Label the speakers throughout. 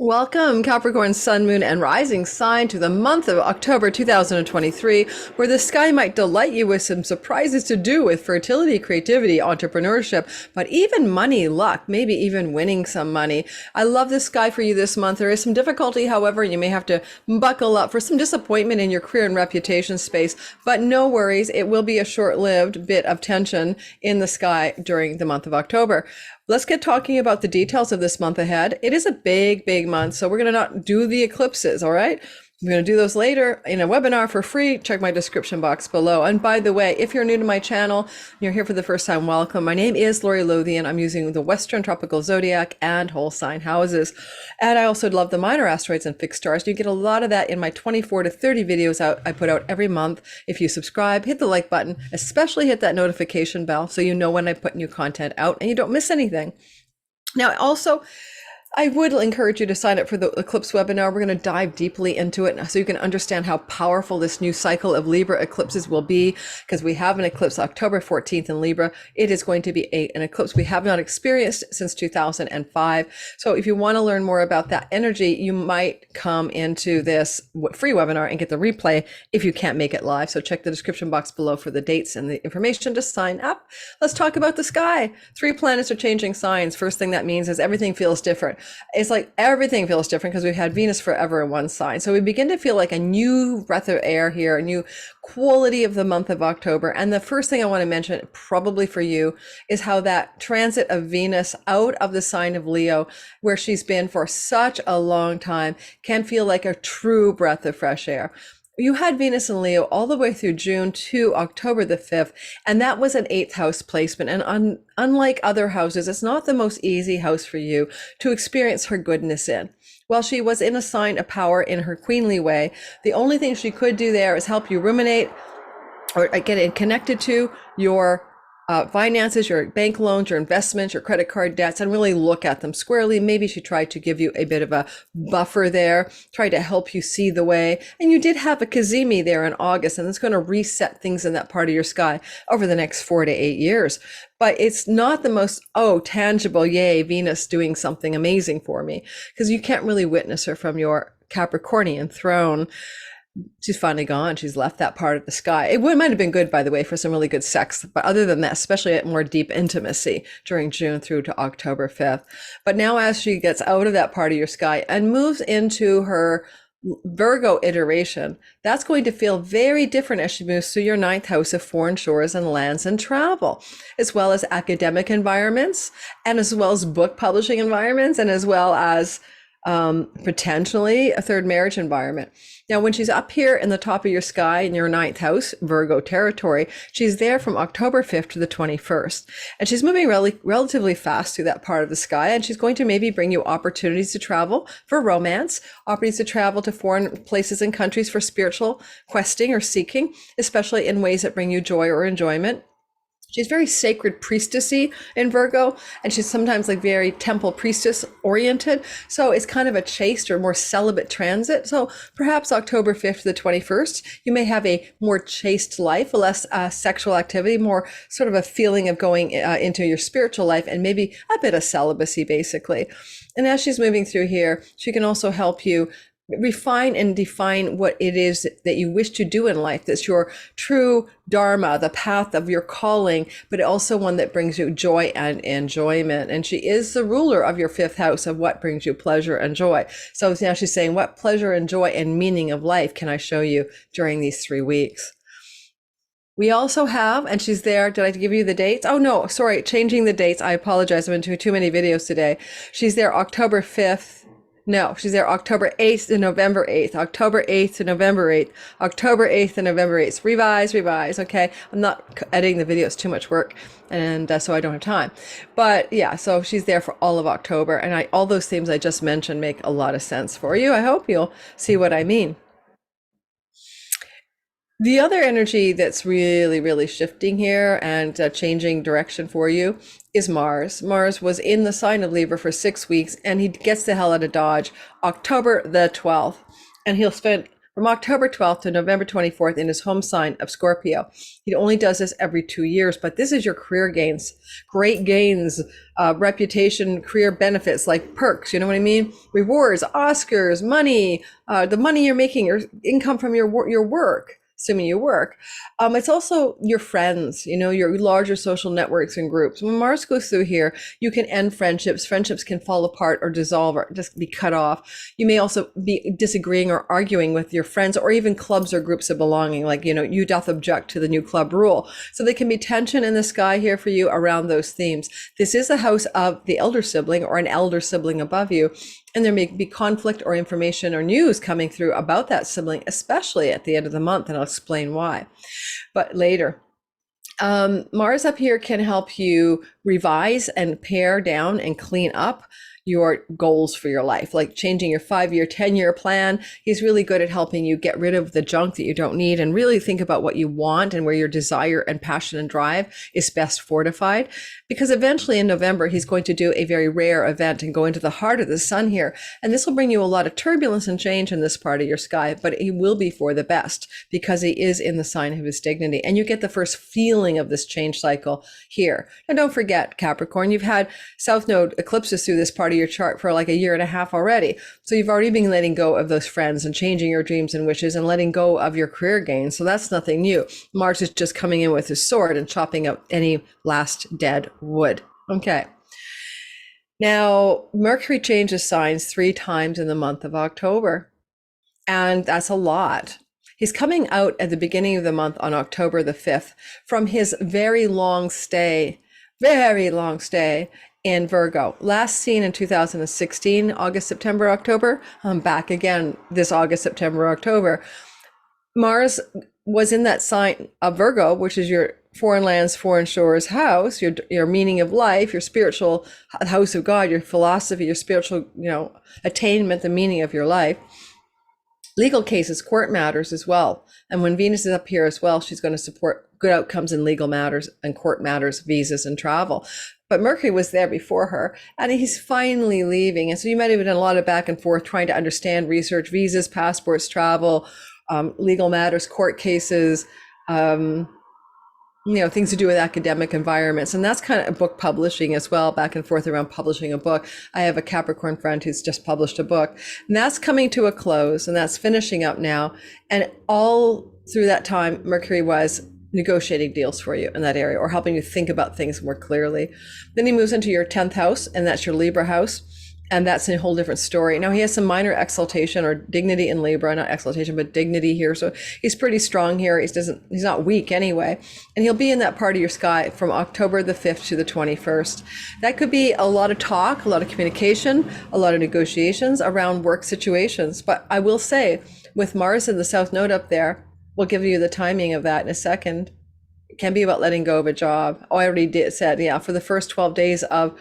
Speaker 1: Welcome, Capricorn, Sun, Moon, and Rising sign to the month of October 2023, where the sky might delight you with some surprises to do with fertility, creativity, entrepreneurship, but even money, luck, maybe even winning some money. I love this sky for you this month. There is some difficulty, however, you may have to buckle up for some disappointment in your career and reputation space, but no worries. It will be a short-lived bit of tension in the sky during the month of October. Let's get talking about the details of this month ahead. It is a big, big month, so we're going to not do the eclipses, all right? I'm going to do those later in a webinar for free. Check my description box below. And by the way, if you're new to my channel, you're here for the first time, welcome. My name is Lori Lothian. I'm using the Western Tropical Zodiac and whole sign houses. And I also love the minor asteroids and fixed stars. You get a lot of that in my 24 to 30 videos I put out every month. If you subscribe, hit the like button, especially hit that notification bell so you know when I put new content out and you don't miss anything. Now, also, I would encourage you to sign up for the eclipse webinar. We're going to dive deeply into it so you can understand how powerful this new cycle of Libra eclipses will be, because we have an eclipse October 14th in Libra. It is going to be an eclipse we have not experienced since 2005. So if you want to learn more about that energy, you might come into this free webinar and get the replay if you can't make it live. So check the description box below for the dates and the information to sign up. Let's talk about the sky. 3 planets are changing signs. First thing that means is everything feels different. It's like everything feels different because we've had Venus forever in one sign. So we begin to feel like a new breath of air here, a new quality of the month of October. And the first thing I want to mention, probably for you, is how that transit of Venus out of the sign of Leo, where she's been for such a long time, can feel like a true breath of fresh air. You had Venus in Leo all the way through June to October the 5th, and that was an 8th house placement. And unlike other houses, it's not the most easy house for you to experience her goodness in. While she was in a sign of power in her queenly way, the only thing she could do there is help you ruminate or get it connected to your finances, your bank loans, your investments, your credit card debts, and really look at them squarely. Maybe she tried to give you a bit of a buffer there, tried to help you see the way. And you did have a kazimi there in August, and it's going to reset things in that part of your sky over the next 4 to 8 years. But it's not the most, tangible, yay, Venus doing something amazing for me, because you can't really witness her from your Capricornian throne. She's finally gone. She's left that part of the sky. It might have been good, by the way, for some really good sex. But other than that, especially at more deep intimacy during June through to October 5th. But now as she gets out of that part of your sky and moves into her Virgo iteration, that's going to feel very different as she moves through your 9th house of foreign shores and lands and travel, as well as academic environments, and as well as book publishing environments, and as well as potentially a third marriage environment. Now, when she's up here in the top of your sky in your 9th house, Virgo territory, she's there from October 5th to the 21st. And she's moving relatively fast through that part of the sky. And she's going to maybe bring you opportunities to travel for romance, opportunities to travel to foreign places and countries for spiritual questing or seeking, especially in ways that bring you joy or enjoyment. She's very sacred priestessy in Virgo, and she's sometimes like very temple priestess oriented. So it's kind of a chaste or more celibate transit. So perhaps October 5th to the 21st, you may have a more chaste life, less sexual activity, more sort of a feeling of going into your spiritual life, and maybe a bit of celibacy, basically. And as she's moving through here, she can also help you refine and define what it is that you wish to do in life. That's your true dharma, the path of your calling, but also one that brings you joy and enjoyment. And she is the ruler of your 5th house of what brings you pleasure and joy. So now she's saying, what pleasure and joy and meaning of life can I show you during these 3 weeks? We also have, and she's there, did I give you the dates? Oh no, sorry, changing the dates. I apologize, I've been doing too many videos today. She's there October 5th. No, she's there October 8th to November 8th, October 8th to November 8th, October 8th to November 8th. Revise, okay? I'm not editing the video, it's too much work, and so I don't have time. But yeah, so she's there for all of October, and all those themes I just mentioned make a lot of sense for you. I hope you'll see what I mean. The other energy that's really, really shifting here and changing direction for you is Mars. Mars was in the sign of Libra for 6 weeks, and he gets the hell out of Dodge October the 12th. And he'll spend from October 12th to November 24th in his home sign of Scorpio. He only does this every 2 years, but this is your career gains, great gains, reputation, career benefits like perks, you know what I mean? Rewards, Oscars, money, the money you're making, or income from your work, assuming you work. It's also your friends, you know, your larger social networks and groups. When Mars goes through here, you can end friendships. Friendships can fall apart or dissolve or just be cut off. You may also be disagreeing or arguing with your friends or even clubs or groups of belonging, like, you know, you doth object to the new club rule. So there can be tension in the sky here for you around those themes. This is the house of the elder sibling or an elder sibling above you. And there may be conflict or information or news coming through about that sibling, especially at the end of the month, and I'll explain why. But later. Mars up here can help you revise and pare down and clean up your goals for your life, like changing your 5-year, 10-year plan. He's really good at helping you get rid of the junk that you don't need and really think about what you want and where your desire and passion and drive is best fortified. Because eventually in November, he's going to do a very rare event and go into the heart of the sun here. And this will bring you a lot of turbulence and change in this part of your sky, but he will be for the best because he is in the sign of his dignity. And you get the first feeling of this change cycle here. And don't forget, Capricorn, you've had South Node eclipses through this part of your chart for like a year and a half already. So you've already been letting go of those friends and changing your dreams and wishes and letting go of your career gains. So that's nothing new. Mars is just coming in with his sword and chopping up any last dead wood. Okay. Now, Mercury changes signs 3 times in the month of October, and that's a lot. He's coming out at the beginning of the month on October the 5th from his very long stay in Virgo. Last seen in 2016, August, September, October. I'm back again this August, September, October. Mars was in that sign of Virgo, which is your foreign lands, foreign shores house, your meaning of life, your spiritual house of God, your philosophy, your spiritual, attainment, the meaning of your life. Legal cases, court matters as well. And when Venus is up here as well, she's going to support good outcomes in legal matters and court matters, visas and travel. But Mercury was there before her, and he's finally leaving. And so you might have done a lot of back and forth trying to understand, research, visas, passports, travel, legal matters, court cases, things to do with academic environments. And that's kind of book publishing as well, back and forth around publishing a book. I have a Capricorn friend who's just published a book, and that's coming to a close, and that's finishing up now. And all through that time, Mercury was negotiating deals for you in that area or helping you think about things more clearly. Then he moves into your 10th house, and that's your Libra house. And that's a whole different story. Now he has some minor exaltation or dignity in Libra, not exaltation, but dignity here. So he's pretty strong here. He's not weak anyway. And he'll be in that part of your sky from October the 5th to the 21st. That could be a lot of talk, a lot of communication, a lot of negotiations around work situations. But I will say, with Mars in the South Node up there, we'll give you the timing of that in a second. It can be about letting go of a job. Oh, I already said, for the first 12 days of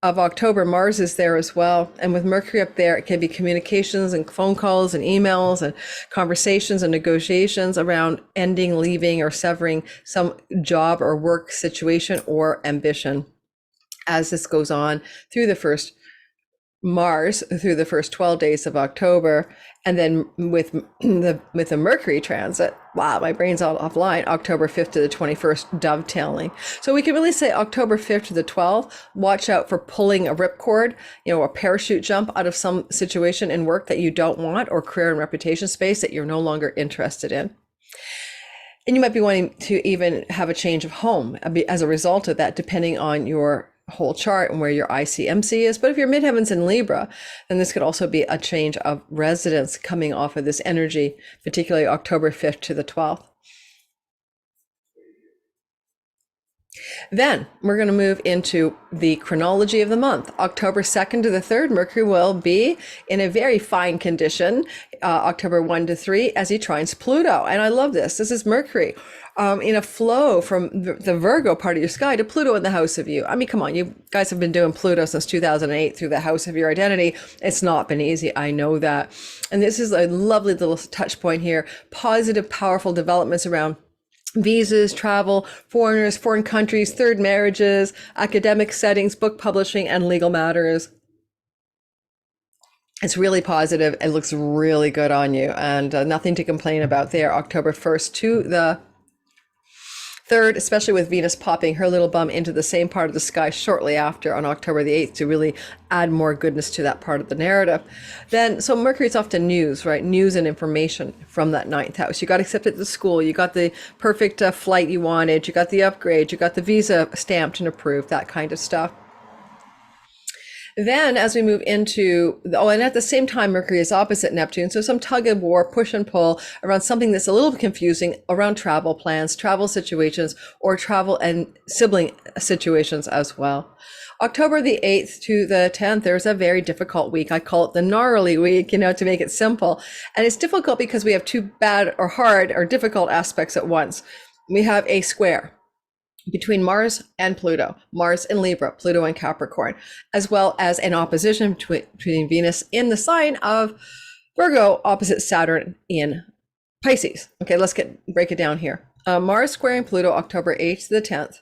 Speaker 1: October, Mars is there as well. And with Mercury up there, it can be communications and phone calls and emails and conversations and negotiations around ending, leaving, or severing some job or work situation or ambition. As this goes on through the first 12 days of October, and then with the Mercury transit, wow, my brain's all offline, October 5th to the 21st, dovetailing. So we can really say October 5th to the 12th, watch out for pulling a ripcord, a parachute jump out of some situation in work that you don't want, or career and reputation space that you're no longer interested in. And you might be wanting to even have a change of home as a result of that, depending on your whole chart and where your ICMC is. But if your midheaven's in Libra, then this could also be a change of residence coming off of this energy, particularly October 5th to the 12th. Then we're going to move into the chronology of the month. October 2nd to the 3rd, Mercury will be in a very fine condition, October 1 to 3, as he trines Pluto. And I love this. This is Mercury in a flow from the Virgo part of your sky to Pluto in the house of you. I mean, come on, you guys have been doing Pluto since 2008 through the house of your identity. It's not been easy. I know that. And this is a lovely little touch point here. Positive, powerful developments around visas, travel, foreigners, foreign countries, third marriages, academic settings, book publishing, and legal matters. It's really positive. It looks really good on you, and nothing to complain about there. October 1st to the 3rd, especially with Venus popping her little bum into the same part of the sky shortly after on October the 8th to really add more goodness to that part of the narrative. Then, so Mercury's often news, right? News and information from that 9th house. You got accepted to school. You got the perfect flight you wanted. You got the upgrade. You got the visa stamped and approved, that kind of stuff. Then as we move into, and at the same time, Mercury is opposite Neptune. So some tug of war, push and pull around something that's a little confusing around travel plans, travel situations, or travel and sibling situations as well. October the 8th to the 10th, there's a very difficult week. I call it the gnarly week, to make it simple. And it's difficult because we have two bad or hard or difficult aspects at once. We have a square between Mars and Pluto, Mars in Libra, Pluto in Capricorn, as well as an opposition between Venus in the sign of Virgo opposite Saturn in Pisces. Okay, let's break it down here. Mars squaring Pluto October 8th to the 10th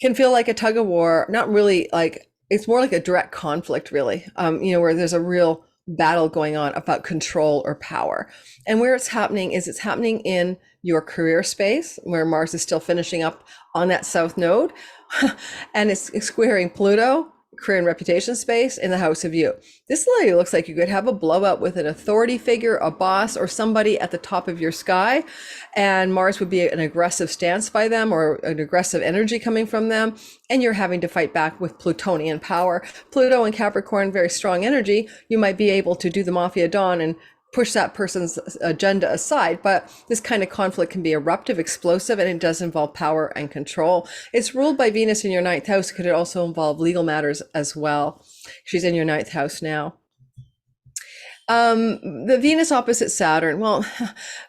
Speaker 1: can feel like a tug of war, not really like, it's more like a direct conflict really, where there's a real battle going on about control or power. And where it's happening is it's happening in your career space, where Mars is still finishing up on that south node, and it's squaring Pluto, career and reputation space, in the house of you. This literally looks like you could have a blowout with an authority figure, a boss, or somebody at the top of your sky, and Mars would be an aggressive stance by them or an aggressive energy coming from them, and you're having to fight back with Plutonian power. Pluto and Capricorn, very strong energy. You might be able to do the Mafia Dawn and push that person's agenda aside, but this kind of conflict can be eruptive, explosive, and it does involve power and control. It's ruled by Venus in your 9th house. Could it also involve legal matters as well? She's in your 9th house now. The Venus opposite Saturn. Well,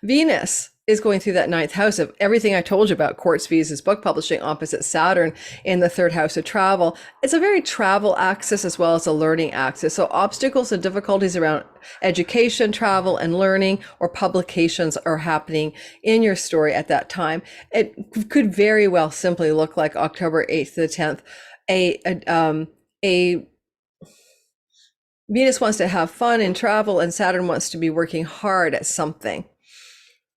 Speaker 1: Venus is going through that 9th house of everything I told you about, courts, visas, book publishing, opposite Saturn in the 3rd house of travel. It's a very travel axis as well as a learning axis. So obstacles and difficulties around education, travel, and learning or publications are happening in your story at that time. It could very well simply look like October 8th to the 10th, a Venus wants to have fun and travel, and Saturn wants to be working hard at something.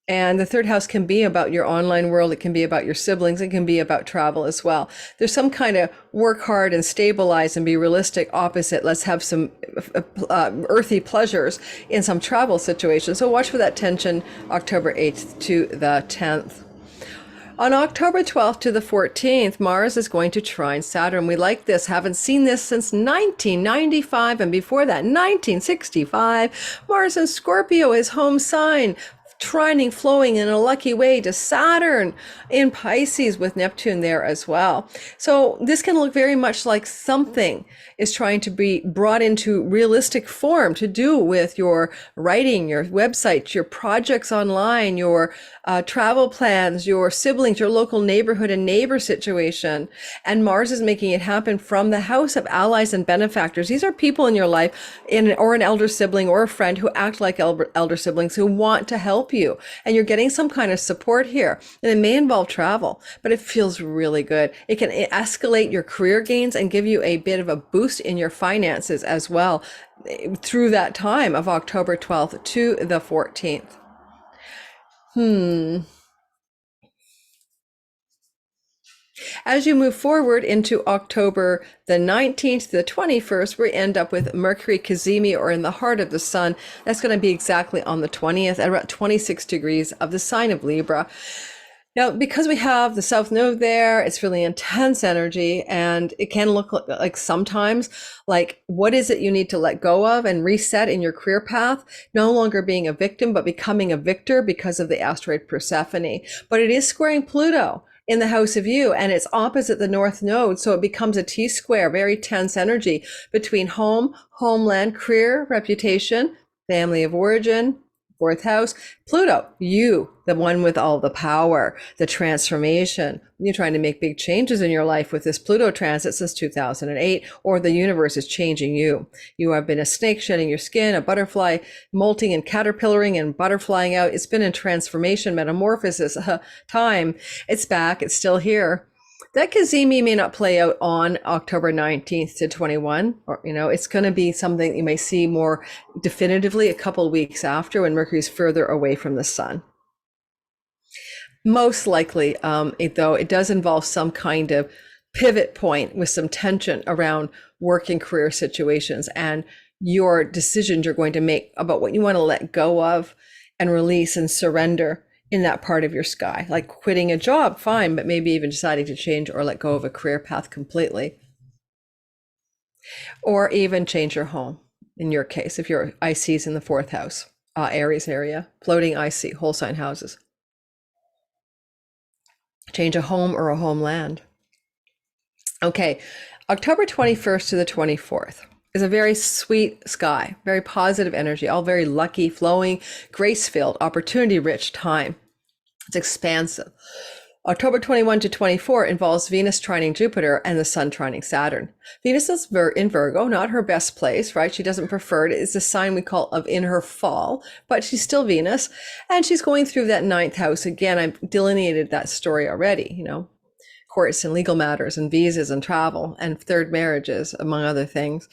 Speaker 1: And the 3rd house can be about your online world. It can be about your siblings. It can be about travel as well. There's some kind of work hard and stabilize and be realistic opposite. Let's have some earthy pleasures in some travel situation. So watch for that tension October 8th to the 10th. On October 12th to the 14th, Mars is going to trine Saturn. We like this. Haven't seen this since 1995. And before that, 1965. Mars in Scorpio, his home sign, trining, flowing in a lucky way to Saturn in Pisces with Neptune there as well. So this can look very much like something is trying to be brought into realistic form to do with your writing, your website, your projects online, your travel plans, your siblings, your local neighborhood and neighbor situation. And Mars is making it happen from the house of allies and benefactors. These are people in your life, or an elder sibling or a friend who act like elder siblings who want to help you. And you're getting some kind of support here. And it may involve travel, but it feels really good. It can escalate your career gains and give you a bit of a boost in your finances as well through that time of October 12th to the 14th. As you move forward into October the 19th to the 21st, we end up with Mercury kazimi, or in the heart of the sun. That's going to be exactly on the 20th at about 26 degrees of the sign of Libra. Now, because we have the south node there, it's really intense energy, and it can look like sometimes like, what is it you need to let go of and reset in your career path? No longer being a victim, but becoming a victor because of the asteroid Persephone. But it is squaring Pluto in the house of you, and it's opposite the north node. So it becomes a T-square, very tense energy between home, homeland, career, reputation, family of origin, 4th house, Pluto, you, the one with all the power, the transformation. You're trying to make big changes in your life with this Pluto transit since 2008, or the universe is changing you. You have been a snake shedding your skin, a butterfly molting and caterpillaring and butterflying out. It's been a transformation, metamorphosis time. It's back. It's still here. That kazimi may not play out on October 19th to 21, or, it's going to be something you may see more definitively a couple of weeks after, when Mercury's further away from the sun. Most likely, though, it does involve some kind of pivot point with some tension around work and career situations, and your decisions you're going to make about what you want to let go of and release and surrender in that part of your sky, like quitting a job, fine, but maybe even deciding to change or let go of a career path completely, or even change your home. In your case, if your IC is in the fourth house, Aries area, floating IC, whole sign houses, change a home or a homeland. Okay, October 21st to the 24th is a very sweet sky, very positive energy, all very lucky, flowing, grace-filled, opportunity-rich time. It's expansive. October 21 to 24 involves Venus trining Jupiter and the Sun trining Saturn. Venus is in Virgo, not her best place, right? She doesn't prefer it. It's a sign we call of in her fall, but she's still Venus, and she's going through that ninth house. Again, I've delineated that story already, courts and legal matters and visas and travel and third marriages, among other things.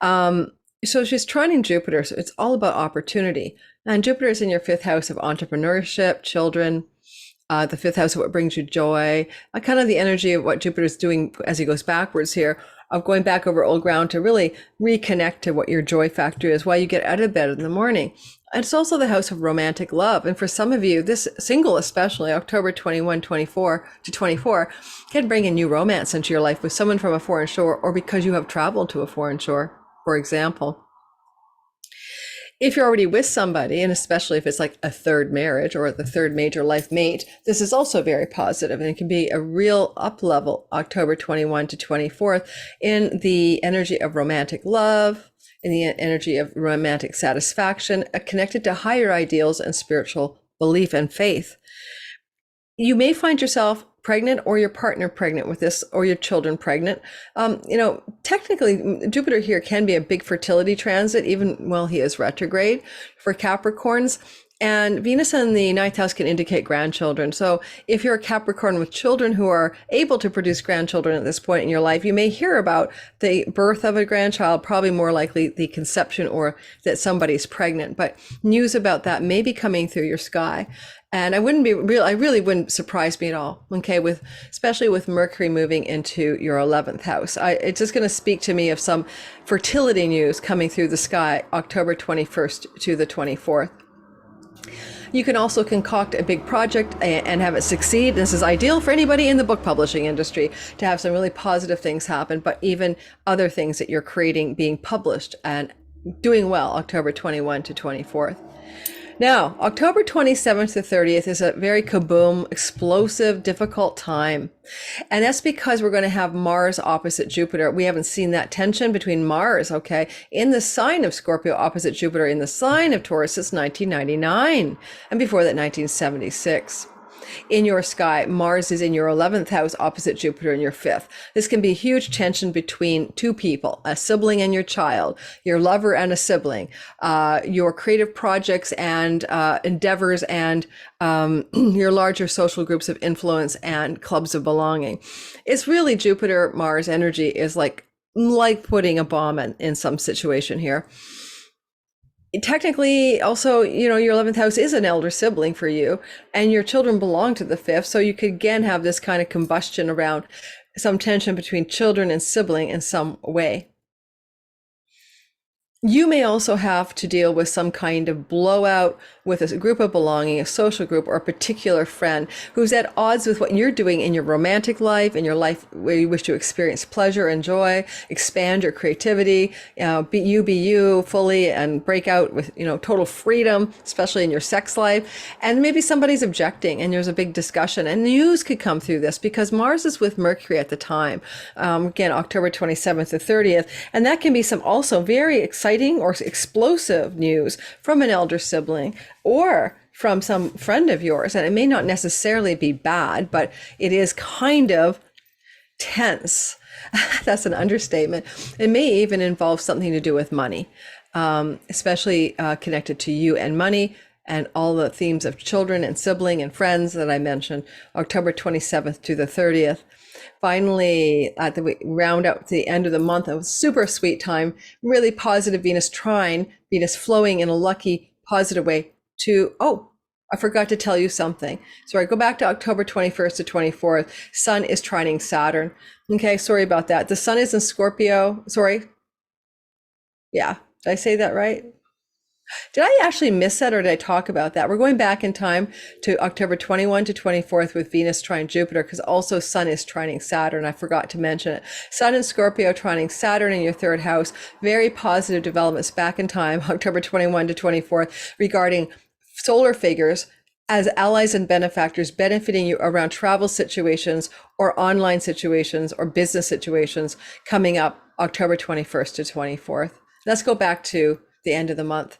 Speaker 1: So she's trining Jupiter, so it's all about opportunity. And Jupiter is in your fifth house of entrepreneurship, children, the fifth house of what brings you joy, kind of the energy of what Jupiter is doing as he goes backwards here, of going back over old ground to really reconnect to what your joy factor is while you get out of bed in the morning. And it's also the house of romantic love. And for some of you, this single especially, October 21, 24 to 24, can bring a new romance into your life with someone from a foreign shore, or because you have traveled to a foreign shore, for example. If you're already with somebody, and especially if it's like a third marriage or the third major life mate, this is also very positive, and it can be a real up level October 21 to 24th in the energy of romantic love, in the energy of romantic satisfaction, connected to higher ideals and spiritual belief and faith. You may find yourself pregnant, or your partner pregnant with this, or your children pregnant. Technically, Jupiter here can be a big fertility transit, even while he is retrograde for Capricorns. And Venus in the ninth house can indicate grandchildren. So if you're a Capricorn with children who are able to produce grandchildren at this point in your life, you may hear about the birth of a grandchild, probably more likely the conception or that somebody's pregnant. But news about that may be coming through your sky. And I really wouldn't surprise me at all, okay, especially with Mercury moving into your 11th house. It's just going to speak to me of some fertility news coming through the sky, October 21st to the 24th. You can also concoct a big project and have it succeed. This is ideal for anybody in the book publishing industry to have some really positive things happen, but even other things that you're creating being published and doing well, October 21 to 24th. Now, October 27th to 30th is a very kaboom, explosive, difficult time. And that's because we're going to have Mars opposite Jupiter. We haven't seen that tension between Mars, okay, in the sign of Scorpio opposite Jupiter in the sign of Taurus since 1999. And before that, 1976. In your sky, Mars is in your 11th house opposite Jupiter in your fifth. This can be huge tension between two people, a sibling and your child, your lover and a sibling, your creative projects and endeavors, and your larger social groups of influence and clubs of belonging. It's really Jupiter Mars energy is like putting a bomb in some situation here. Technically, also, your 11th house is an elder sibling for you, and your children belong to the fifth. So you could again have this kind of combustion around some tension between children and sibling in some way. You may also have to deal with some kind of blowout with a group of belonging, a social group, or a particular friend who's at odds with what you're doing in your romantic life, in your life where you wish to experience pleasure and joy, expand your creativity, be you fully, and break out with, total freedom, especially in your sex life. And maybe somebody's objecting and there's a big discussion, and news could come through this because Mars is with Mercury at the time, again, October 27th to 30th. And that can be some also very exciting or explosive news from an elder sibling or from some friend of yours. And it may not necessarily be bad, but it is kind of tense. That's an understatement. It may even involve something to do with money, especially connected to you and money and all the themes of children and sibling and friends that I mentioned, October 27th to the 30th. finally at the round out to the end of the month, a super sweet time, really positive Venus trine, Venus flowing in a lucky, positive way to, oh, I forgot to tell you something. So I go back to October 21st to 24th. Sun is trining Saturn. Okay, sorry about that. The sun is in Scorpio. Sorry. Yeah, did I say that right? Did I actually miss that or did I talk about that? We're going back in time to October 21 to 24th with Venus trine Jupiter because also Sun is trining Saturn. I forgot to mention it. Sun and Scorpio trining Saturn in your third house. Very positive developments back in time, October 21 to 24th, regarding solar figures as allies and benefactors benefiting you around travel situations or online situations or business situations coming up October 21st to 24th. Let's go back to the end of the month.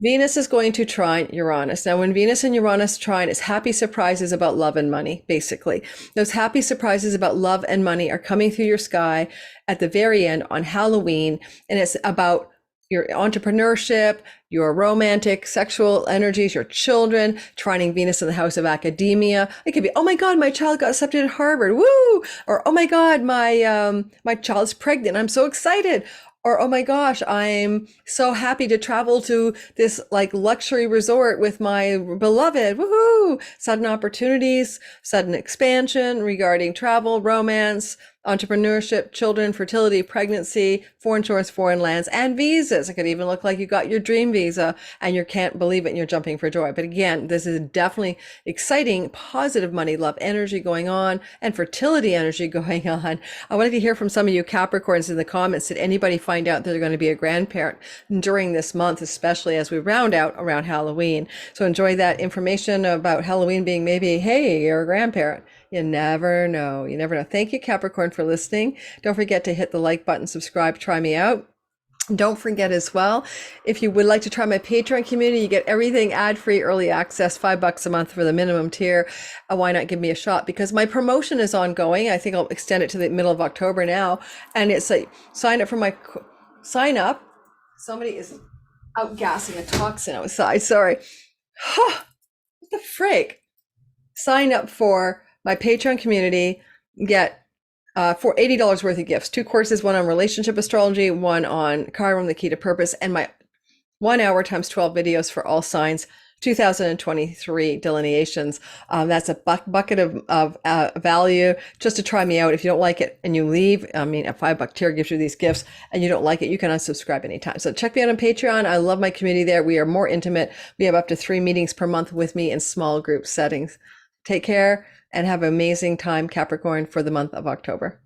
Speaker 1: Venus is going to trine Uranus. Now, when Venus and Uranus trine, it's happy surprises about love and money, basically. Those happy surprises about love and money are coming through your sky at the very end on Halloween, and it's about your entrepreneurship, your romantic, sexual energies, your children, trining Venus in the house of academia. It could be, oh my God, my child got accepted at Harvard, woo! Or, oh my God, my child's pregnant, I'm so excited. Or, oh my gosh, I'm so happy to travel to this like luxury resort with my beloved, woohoo! Sudden opportunities, sudden expansion regarding travel, romance, entrepreneurship, children, fertility, pregnancy, foreign shores, foreign lands, and visas. It could even look like you got your dream visa and you can't believe it and you're jumping for joy. But again, this is definitely exciting, positive money, love energy going on and fertility energy going on. I wanted to hear from some of you Capricorns in the comments. Did anybody find out that they're going to be a grandparent during this month, especially as we round out around Halloween? So enjoy that information about Halloween being maybe, hey, you're a grandparent. You never know. You never know. Thank you, Capricorn, for listening. Don't forget to hit the like button, subscribe, try me out. Don't forget as well, if you would like to try my Patreon community, you get everything ad-free, early access, $5 a month for the minimum tier. Why not give me a shot? Because my promotion is ongoing. I think I'll extend it to the middle of October now. And it's like, sign up. Somebody is outgassing a toxin outside. Sorry. What the frick? Sign up for my Patreon community, get for $80 worth of gifts, 2 courses, one on relationship astrology, one on Chiron, the key to purpose, and my 1 hour times 12 videos for all signs, 2023 delineations. That's a bucket of value just to try me out. If you don't like it and you leave, I mean, a $5 tier gives you these gifts and you don't like it, you can unsubscribe anytime. So check me out on Patreon. I love my community there. We are more intimate. We have up to 3 meetings per month with me in small group settings. Take care and have an amazing time, Capricorn, for the month of October.